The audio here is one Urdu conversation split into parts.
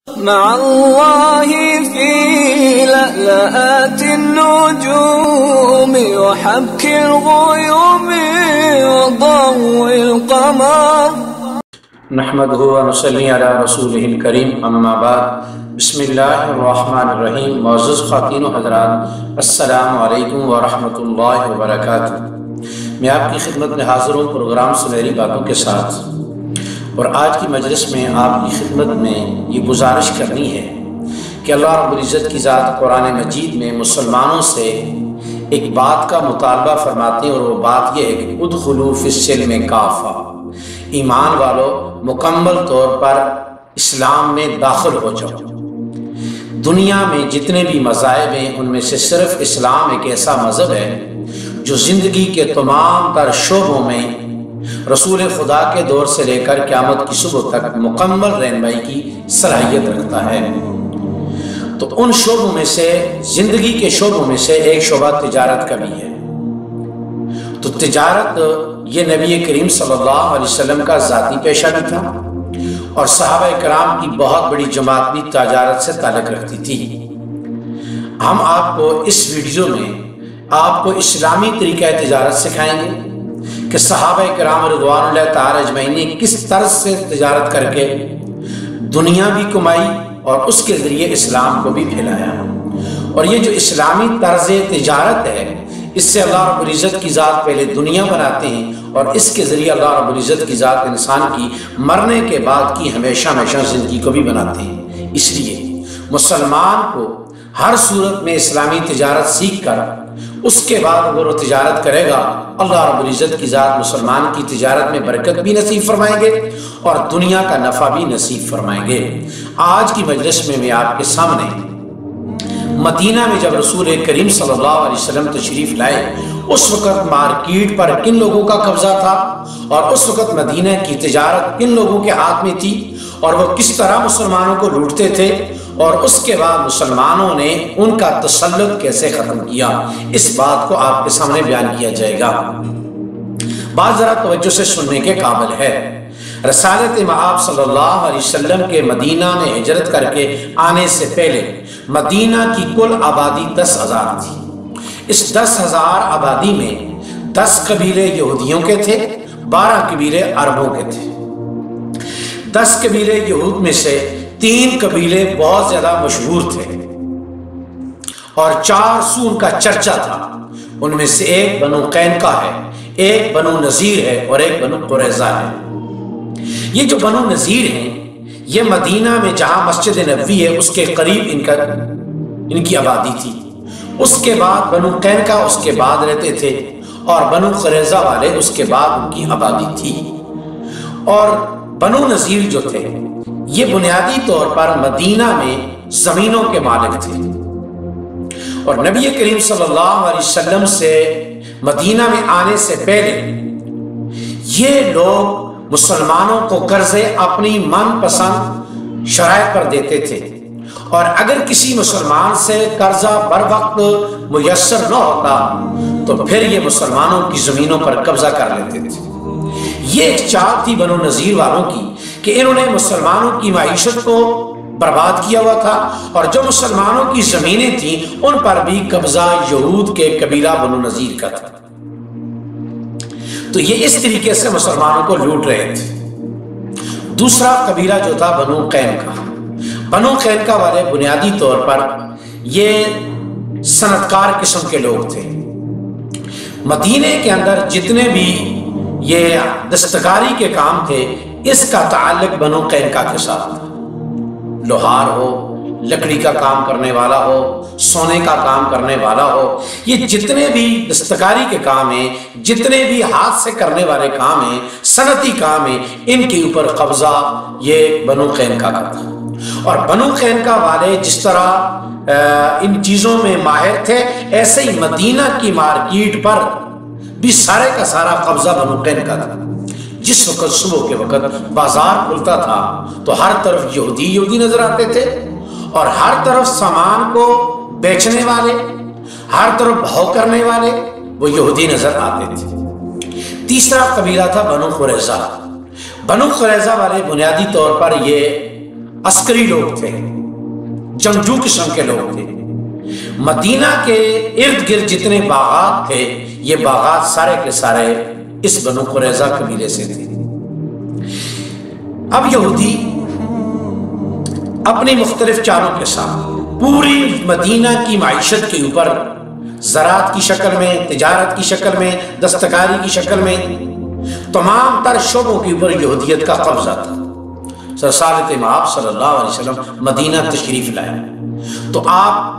مع الله في لألآت النجوم وحبك الغيوم وضوء القمر نحمده ونصلي على رسوله الكريم اما بعد بسم اللہ الرحمن الرحیم۔ معزز خواتین و حضرات، السلام علیکم ورحمۃ اللہ وبرکاتہ۔ میں آپ کی خدمت میں حاضر ہوں پروگرام سنہری باتوں کے ساتھ، اور آج کی مجلس میں آپ کی خدمت میں یہ گزارش کرنی ہے کہ اللہ رب العزت کی ذات قرآن مجید میں مسلمانوں سے ایک بات کا مطالبہ فرماتے ہیں، اور وہ بات یہ ہے کہ ادخلوا فی السلم کافہ، ایمان والو مکمل طور پر اسلام میں داخل ہو جاؤ۔ دنیا میں جتنے بھی مذاہب ہیں ان میں سے صرف اسلام ایک ایسا مذہب ہے جو زندگی کے تمام تر شعبوں میں رسول خدا کے دور سے لے کر قیامت کی صبح تک مکمل رہنمائی کی صلاحیت رکھتا ہے۔ تو ان شعبوں میں سے، زندگی کے شعبوں میں سے ایک شعبہ تجارت کا بھی ہے۔ تو تجارت یہ نبی کریم صلی اللہ علیہ وسلم کا ذاتی پیشہ بھی تھا، اور صحابہ کرام کی بہت بڑی جماعت بھی تجارت سے تعلق رکھتی تھی۔ ہم آپ کو اس ویڈیو میں آپ کو اسلامی طریقہ تجارت سکھائیں گے کہ صحابہ کرام رضوان اللہ تعالی اجمعین نے کس طرز سے تجارت کر کے دنیا بھی کمائی اور اس کے ذریعے اسلام کو بھی پھیلایا۔ اور یہ جو اسلامی طرز تجارت ہے، اس سے اللہ رب العزت کی ذات پہلے دنیا بناتے ہیں، اور اس کے ذریعے اللہ رب العزت کی ذات انسان کی مرنے کے بعد کی ہمیشہ ہمیشہ زندگی کو بھی بناتے ہیں۔ اس لیے مسلمان کو ہر صورت میں اسلامی تجارت سیکھ کر اس کے بعد اگر وہ تجارت کرے گا، اللہ رب العزت کی ذات مسلمان کی تجارت میں برکت بھی نصیب فرمائیں گے اور دنیا کا نفع بھی نصیب فرمائیں گے۔ آج کی مجلس میں آپ کے سامنے مدینہ میں جب رسول کریم صلی اللہ علیہ وسلم تشریف لائے، اس وقت مارکیٹ پر کن لوگوں کا قبضہ تھا، اور اس وقت مدینہ کی تجارت کن لوگوں کے ہاتھ میں تھی، اور وہ کس طرح مسلمانوں کو لوٹتے تھے، اور اس کے بعد مسلمانوں نے ان کا تسلط کیسے ختم کیا، اس بات کو آپ کے سامنے بیان کیا جائے گا۔ بات ذرا توجہ سے سننے کے قابل ہے۔ رسالت مآب صلی اللہ علیہ وسلم کے مدینہ میں ہجرت کر کے آنے سے پہلے مدینہ کی کل آبادی 10,000 تھی۔ اس 10,000 آبادی میں 10 قبیلے یہودیوں کے تھے، 12 قبیلے عربوں کے تھے۔ 10 قبیلے یہود میں سے 3 قبیلے بہت زیادہ مشہور تھے، اور 4 سو ان کا چرچا تھا۔ ان میں سے ایک بنو قینقاع ہے، ایک بنو نذیر ہے، اور ایک بنو قریظہ ہے۔ یہ جو بنو نذیر ہیں، یہ مدینہ میں جہاں مسجد نبوی ہے اس کے قریب ان کی آبادی تھی۔ اس کے بعد بنو قینقاع اس کے بعد رہتے تھے، اور بنو قریظہ والے اس کے بعد ان کی آبادی تھی۔ اور بنو نذیر جو تھے یہ بنیادی طور پر مدینہ میں زمینوں کے مالک تھے، اور نبی کریم صلی اللہ علیہ وسلم سے مدینہ میں آنے سے پہلے یہ لوگ مسلمانوں کو قرضے اپنی من پسند شرائط پر دیتے تھے، اور اگر کسی مسلمان سے قرضہ بر وقت میسر نہ ہوتا تو پھر یہ مسلمانوں کی زمینوں پر قبضہ کر لیتے تھے۔ یہ ایک چال تھی بنو نذیر والوں کی کہ انہوں نے مسلمانوں کی معیشت کو برباد کیا ہوا تھا، اور جو مسلمانوں کی زمینیں تھیں ان پر بھی قبضہ یہود کے قبیلہ بنو نذیر کا تھا۔ تو یہ اس طریقے سے مسلمانوں کو لوٹ رہے تھے۔ دوسرا قبیلہ جو تھا بنو قینقاع۔ بنو قینقاع والے بنیادی طور پر یہ صنعتکار قسم کے لوگ تھے۔ مدینے کے اندر جتنے بھی یہ دستکاری کے کام تھے، اس کا تعلق بنو قینقاع کے ساتھ تھا۔ لوہار ہو، لکڑی کا کام کرنے والا ہو، سونے کا کام کرنے والا ہو، یہ جتنے بھی دستکاری کے کام ہیں، جتنے بھی ہاتھ سے کرنے والے کام ہیں، صنعتی کام ہیں، ان کے اوپر قبضہ یہ بنو قینقاع کا تھا۔ اور بنو قینقاع والے جس طرح ان چیزوں میں ماہر تھے، ایسے ہی مدینہ کی مارکیٹ پر بھی سارے کا سارا قبضہ بنو قینقاع کا تھا۔ جس وقت صبح کے وقت بازار کھلتا تھا تو ہر طرف یہودی نظر آتے تھے، اور ہر طرف سامان کو بیچنے والے، ہر طرف بھاؤ کرنے والے وہ یہودی نظر آتے تھے۔ تیسرا قبیلہ تھا بنو قریظہ۔ بنو قریظہ والے بنیادی طور پر یہ عسکری لوگ تھے، جنگجو قسم کے لوگ تھے۔ مدینہ کے ارد گرد جتنے باغات تھے یہ باغات سارے کے سارے اس بنو قریظہ قبیلے سے تھے۔ اب یہودی اپنی مختلف چالوں کے ساتھ پوری مدینہ کی معیشت کے اوپر زراعت کی شکل میں، تجارت کی شکل میں، دستکاری کی شکل میں تمام تر شعبوں کے اوپر یہودیت کا قبضہ تھا۔ رسالت مآب صلی اللہ علیہ وسلم مدینہ تشریف لائے، تو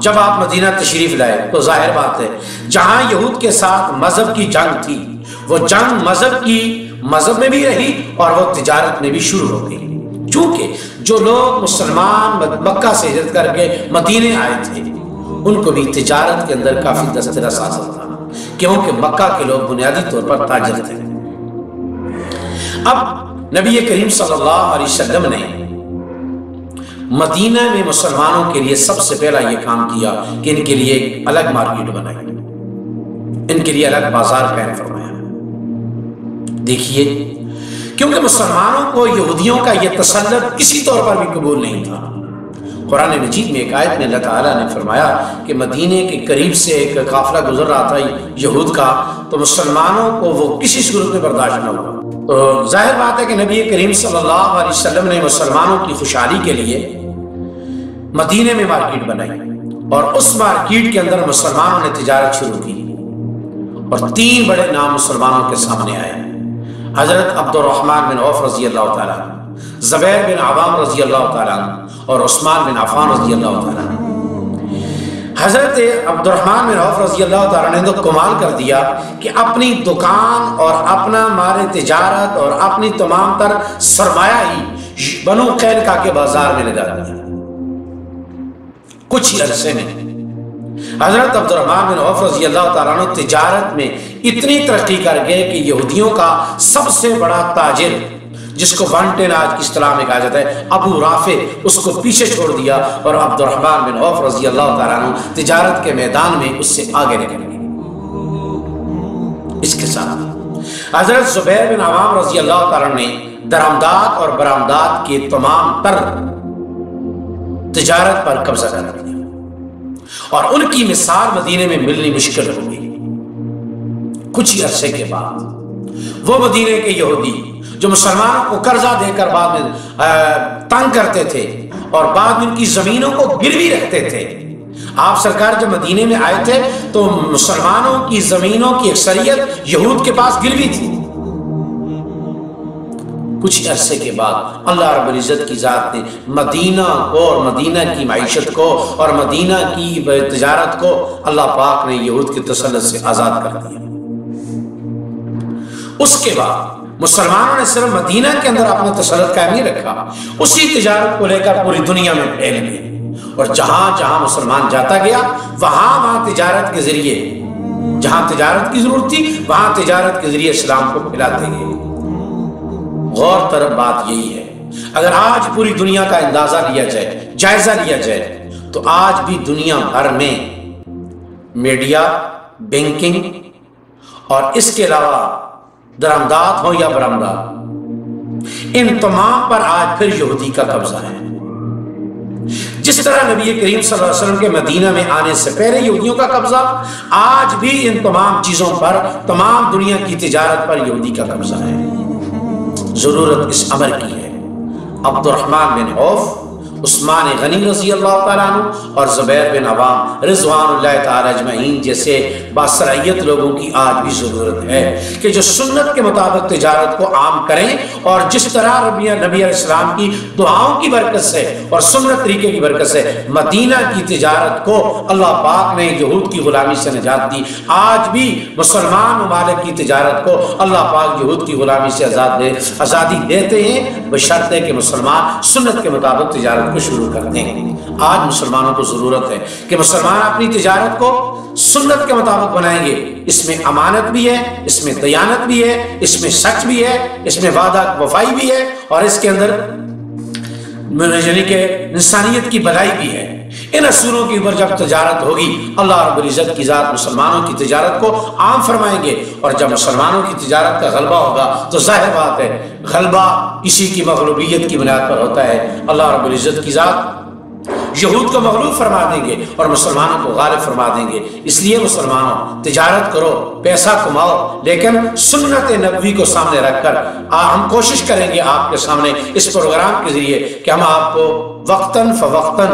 جب آپ مدینہ تشریف لائے تو ظاہر بات ہے جہاں یہود کے ساتھ مذہب کی جنگ تھی وہ جنگ مذہب میں بھی رہی اور وہ تجارت میں بھی شروع ہو گئی، چونکہ جو لوگ مسلمان مکہ سے ہجرت کر کے مدینے آئے تھے ان کو بھی تجارت کے اندر کافی دسترس حاصل تھا، کیونکہ مکہ کے لوگ بنیادی طور پر تاجر تھے۔ اب نبی کریم صلی اللہ علیہ وسلم نے مدینہ میں مسلمانوں کے لیے سب سے پہلا یہ کام کیا کہ ان کے لیے ایک الگ مارکیٹ بنائی، ان کے لیے الگ بازار قائم فرمایا۔ دیکھیے، کیونکہ مسلمانوں کو یہودیوں کا یہ تسلط کسی طور پر بھی قبول نہیں تھا۔ قرآن مجید میں ایک آیت میں اللہ تعالیٰ نے فرمایا کہ مدینے کے قریب سے ایک قافلہ گزر رہا تھا یہود کا، تو مسلمانوں کو وہ کسی صورت میں برداشت نہ ہوا۔ تو ظاہر بات ہے کہ نبی کریم صلی اللہ علیہ وسلم نے مسلمانوں کی خوشحالی کے لیے مدینے میں مارکیٹ بنائی، اور اس مارکیٹ کے اندر مسلمانوں نے تجارت شروع کی، اور 3 بڑے نام مسلمانوں کے سامنے آئے: حضرت عبد الرحمن بن عوف رضی اللہ تعالیٰ، زبیر بن عوام رضی اللہ تعالیٰ اور عثمان بن عفان رضی اللہ تعالیٰ۔ حضرت عبد الرحمن بن عوف رضی اللہ تعالیٰ نے تو کمال کر دیا کہ اپنی دکان اور اپنا مال تجارت اور اپنی تمام تر سرمایہ ہی بنو قینقاع کے بازار میں لگا دیا۔ کچھ ہی عرصے میں حضرت عبد الرحمن بن عوف رضی اللہ تعالیٰ نے تجارت میں اتنی ترقی کر گئے کہ یہودیوں کا سب سے بڑا تاجر، جس کو وانٹن آج کی اصطلاح میں کہا جاتا ہے، ابو رافع، اس کو پیچھے چھوڑ دیا اور عبد الرحمن بن عوف رضی اللہ تعالیٰ عنہ تجارت کے میدان میں اس سے آگے نکل گئے۔ اس کے ساتھ حضرت زبیر بن عوام رضی اللہ تعالیٰ نے درآمدات اور برآمدات کی تمام تر تجارت پر قبضہ کر لیا، اور ان کی مثال مدینے میں ملنی مشکل ہو گئی۔ کچھ ہی عرصے کے بعد وہ مدینے کے یہودی جو مسلمانوں کو قرضہ دے کر بعد میں تنگ کرتے تھے اور بعد میں ان کی زمینوں کو گروی رکھتے تھے، آپ سرکار جب مدینے میں آئے تھے تو مسلمانوں کی زمینوں کی اکثریت یہود کے پاس گروی تھی۔ کچھ عرصے کے بعد اللہ رب العزت کی ذات نے مدینہ کو اور مدینہ کی معیشت کو اور مدینہ کی تجارت کو اللہ پاک نے یہود کے تسلط سے آزاد کر دیا۔ اس کے بعد مسلمانوں نے صرف مدینہ کے اندر اپنا تسلط قائم نہیں رکھا، اسی تجارت کو لے کر پوری دنیا میں پھیل گئے، اور جہاں جہاں مسلمان جاتا گیا وہاں تجارت کے ذریعے، جہاں تجارت کی ضرورت تھی وہاں تجارت کے ذریعے اسلام کو پھیلاتے گئے۔ غور طرف بات یہی ہے، اگر آج پوری دنیا کا اندازہ لیا جائے، جائزہ لیا جائے، تو آج بھی دنیا بھر میں میڈیا، بینکنگ اور اس کے علاوہ درآمدات ہو یا برآمدات، ان تمام پر آج پھر یہودی کا قبضہ ہے۔ جس طرح نبی کریم صلی اللہ علیہ وسلم کے مدینہ میں آنے سے پہلے یہودیوں کا قبضہ، آج بھی ان تمام چیزوں پر، تمام دنیا کی تجارت پر یہودی کا قبضہ ہے۔ ضرورت اس امر کی ہے عبد الرحمن بن عوف، عثمان غنی رضی اللہ تعالیٰ عنہ اور زبیر بن عوام رضوان اللہ تعالیٰ اجمعین جیسے باصلاحیت لوگوں کی آج بھی ضرورت ہے کہ جو سنت کے مطابق تجارت کو عام کریں، اور جس طرح نبی علیہ السلام کی دعاؤں کی برکت سے اور سنت طریقے کی برکت سے مدینہ کی تجارت کو اللہ پاک نے یہود کی غلامی سے نجات دی، آج بھی مسلمان ممالک کی تجارت کو اللہ پاک یہود کی غلامی سے آزادی دیتے ہیں، بشرطے کہ مسلمان سنت کے مطابق تجارت کو شروع کرتے ہیں۔ آج مسلمانوں کو ضرورت ہے کہ مسلمان اپنی تجارت کو سنت کے مطابق بنائیں گے، اس میں امانت بھی ہے، اس میں دیانت بھی ہے، اس میں سچ بھی ہے، اس میں وعدہ وفائی بھی ہے، اور اس کے اندر یعنی کہ انسانیت کی بھلائی بھی ہے۔ ان اصولوں کے اوپر جب تجارت ہوگی اللہ رب العزت کی ذات مسلمانوں کی تجارت کو عام فرمائیں گے، اور جب مسلمانوں کی تجارت کا غلبہ ہوگا تو ظاہر بات ہے غلبہ اسی کی مغلوبیت کی بنیاد پر ہوتا ہے۔ اللہ رب العزت کی ذات یہود کو مغلوب فرما دیں گے اور مسلمانوں کو غالب فرما دیں گے۔ اس لیے مسلمانوں تجارت کرو، پیسہ کماؤ، لیکن سنت نبوی کو سامنے رکھ کر ہم کوشش کریں گے آپ کے سامنے اس پروگرام کے ذریعے کہ ہم آپ کو وقتاً فوقتاً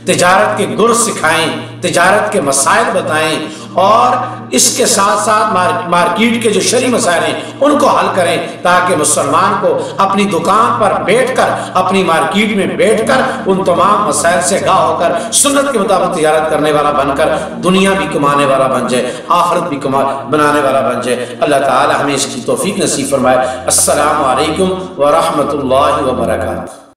تجارت کے گر سکھائیں، تجارت کے مسائل بتائیں، اور اس کے ساتھ ساتھ مارکیٹ کے جو شرعی مسائل ہیں ان کو حل کریں، تاکہ مسلمان کو اپنی دکان پر بیٹھ کر، اپنی مارکیٹ میں بیٹھ کر ان تمام مسائل سے آگاہ ہو کر سنت کے مطابق تجارت کرنے والا بن کر دنیا بھی کمانے والا بن جائے، آخرت بھی بنانے والا بن جائے۔ اللہ تعالی ہمیں اس کی توفیق نصیب فرمائے۔ السلام علیکم ورحمۃ اللہ وبرکاتہ۔